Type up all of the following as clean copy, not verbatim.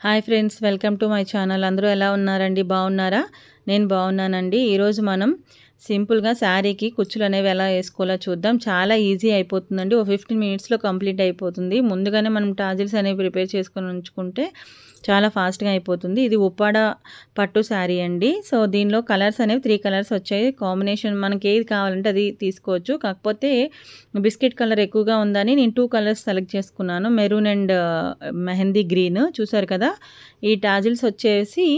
Hi friends, welcome to my channel. అందరూ ఎలా ఉన్నారండి? బాగున్నారా? నేను బాగున్నానండి. ఈరోజు మనం సింపుల్గా శారీకి కుచ్చులు అనేవి ఎలా వేసుకోవాలో చూద్దాం. చాలా ఈజీ అయిపోతుందండి. ఓ 15 మినిట్స్లో కంప్లీట్ అయిపోతుంది. ముందుగానే మనం టాజిల్స్ అనేవి ప్రిపేర్ చేసుకొని ఉంచుకుంటే చాలా ఫాస్ట్గా అయిపోతుంది. ఇది ఉప్పాడ పట్టు శారీ అండి. సో దీనిలో కలర్స్ అనేవి 3 కలర్స్ వచ్చాయి. కాంబినేషన్ మనకి ఏది కావాలంటే అది తీసుకోవచ్చు. కాకపోతే బిస్కెట్ కలర్ ఎక్కువగా ఉందని నేను 2 కలర్స్ సెలెక్ట్ చేసుకున్నాను. Maroon and mehndi green. చూసారు కదా, ఈ టాజిల్స్ వచ్చేసి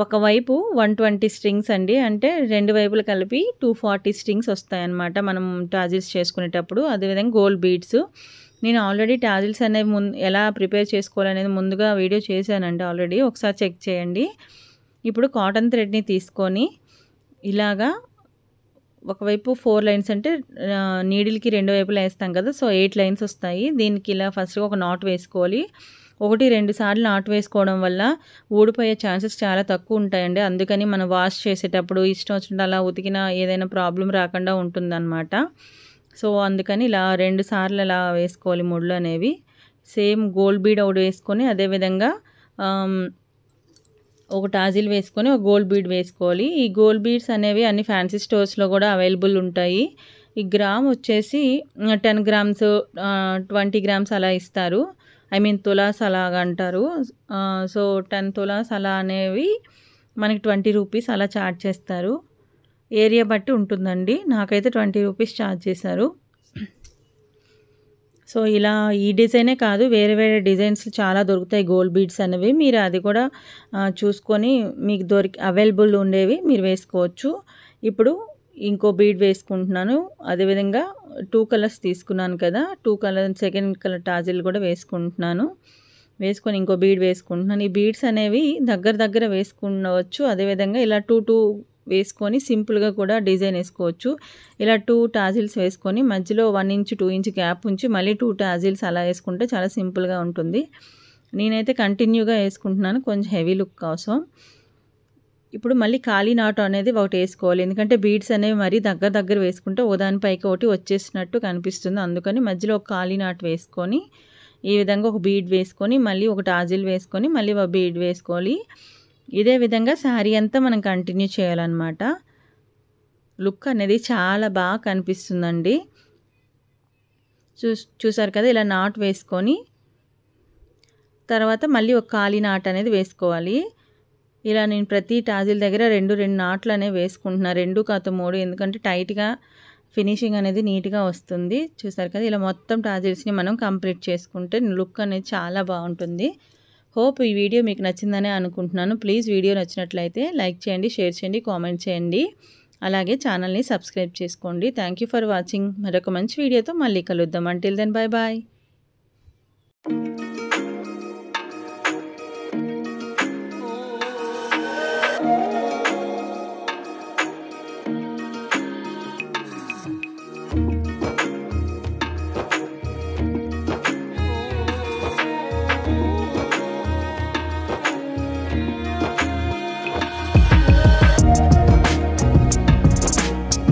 ఒకవైపు 120 స్ట్రింగ్స్ అండి. అంటే రెండు వైపులు కలిపి 240 స్ట్రింగ్స్ వస్తాయన్నమాట మనం టాజిల్స్ చేసుకునేటప్పుడు. అదేవిధంగా గోల్డ్ బీడ్స్. నేను ఆల్రెడీ టాజిల్స్ అనేవి ఎలా ప్రిపేర్ చేసుకోవాలనేది ముందుగా వీడియో చేశానండి ఆల్రెడీ. ఒకసారి చెక్ చేయండి. ఇప్పుడు కాటన్ థ్రెడ్ని తీసుకొని ఇలాగా ఒకవైపు 4 లైన్స్, అంటే నీడిల్కి రెండు వైపులా వేస్తాం కదా, సో 8 లైన్స్ వస్తాయి. దీనికి ఇలా ఫస్ట్ ఒక నాట్ వేసుకోవాలి. 1-2 సార్లు నాట్ వేసుకోవడం వల్ల ఊడిపోయే ఛాన్సెస్ చాలా తక్కువ ఉంటాయండి. అందుకని మనం వాష్ చేసేటప్పుడు ఇష్టం వచ్చినట్టు అలా ఉతికినా ఏదైనా ప్రాబ్లం రాకుండా ఉంటుందన్నమాట. సో అందుకని ఇలా 2 సార్లు అలా వేసుకోవాలి ముళ్ళు అనేవి. సేమ్ గోల్డ్ బీడ్ ఒకటి వేసుకొని అదేవిధంగా ఒక టాజిల్ వేసుకొని ఒక గోల్డ్ బీడ్ వేసుకోవాలి. ఈ గోల్డ్ బీడ్స్ అనేవి అన్ని ఫ్యాన్సీ స్టోర్స్లో కూడా అవైలబుల్ ఉంటాయి. ఈ గ్రామ్ వచ్చేసి 10 గ్రామ్స్ 20 గ్రామ్స్ అలా ఇస్తారు. ఐ మీన్ తులాస్ అలాగా అంటారు. సో 10 తులాస్ అలా అనేవి మనకి 20 రూపీస్ అలా ఛార్జ్ చేస్తారు. ఏరియా బట్టి ఉంటుందండి. నాకైతే 20 రూపీస్ ఛార్జ్ చేశారు. సో ఇలా ఈ డిజైనే కాదు, వేరే వేరే డిజైన్స్ చాలా దొరుకుతాయి గోల్డ్ బీడ్స్ అనేవి. మీరు అది కూడా చూసుకొని మీకు అవైలబుల్ ఉండేవి మీరు వేసుకోవచ్చు. ఇప్పుడు ఇంకో బీడ్ వేసుకుంటున్నాను. అదేవిధంగా 2 కలర్స్ తీసుకున్నాను కదా, 2 కలర్ సెకండ్ కలర్ టాజిల్ కూడా వేసుకుంటున్నాను. వేసుకొని ఇంకో బీడ్ వేసుకుంటున్నాను. ఈ బీడ్స్ అనేవి దగ్గర వేసుకునవచ్చు. అదేవిధంగా ఇలా 2 వేసుకొని సింపుల్గా కూడా డిజైన్ వేసుకోవచ్చు. ఇలా 2 టాజిల్స్ వేసుకొని మధ్యలో 1 ఇంచ్ 2 ఇంచ్ గ్యాప్ ఉంచి మళ్ళీ 2 టాజిల్స్ అలా వేసుకుంటే చాలా సింపుల్గా ఉంటుంది. నేనైతే కంటిన్యూగా వేసుకుంటున్నాను కొంచెం హెవీ లుక్ కోసం. ఇప్పుడు మళ్ళీ ఖాళీ నాటు అనేది ఒకటి వేసుకోవాలి. ఎందుకంటే బీడ్స్ అనేవి మరీ దగ్గర వేసుకుంటే ఓదానిపైకి ఒకటి వచ్చేసినట్టు కనిపిస్తుంది. అందుకని మధ్యలో ఒక ఖాళీ నాటు వేసుకొని ఈ విధంగా ఒక బీడ్ వేసుకొని మళ్ళీ ఒక టాజిల్ వేసుకొని మళ్ళీ ఒక బీడ్ వేసుకోవాలి. ఇదే విధంగా శారీ అంతా మనం కంటిన్యూ చేయాలన్నమాట. లుక్ అనేది చాలా బాగా కనిపిస్తుందండి. చూసారు కదా, ఇలా నాట్ వేసుకొని తర్వాత మళ్ళీ ఒక ఖాళీ నాట్ అనేది వేసుకోవాలి. ఇలా నేను ప్రతి టాజిల్ దగ్గర 2 నాట్లు అనేవి వేసుకుంటున్నా. 2 కాదు 3, ఎందుకంటే టైట్గా ఫినిషింగ్ అనేది నీట్గా వస్తుంది. చూసారు కదా, ఇలా మొత్తం టాజిల్స్ని మనం కంప్లీట్ చేసుకుంటే లుక్ అనేది చాలా బాగుంటుంది. హోప్ ఈ వీడియో మీకు నచ్చిందనే అనుకుంటున్నాను. ప్లీజ్ వీడియో నచ్చినట్లయితే లైక్ చేయండి, షేర్ చేయండి, కామెంట్ చేయండి. అలాగే ఛానల్ని సబ్స్క్రైబ్ చేసుకోండి. Thank you for watching. మరొక మంచి వీడియోతో మళ్ళీ కలుద్దాం. Until then bye bye.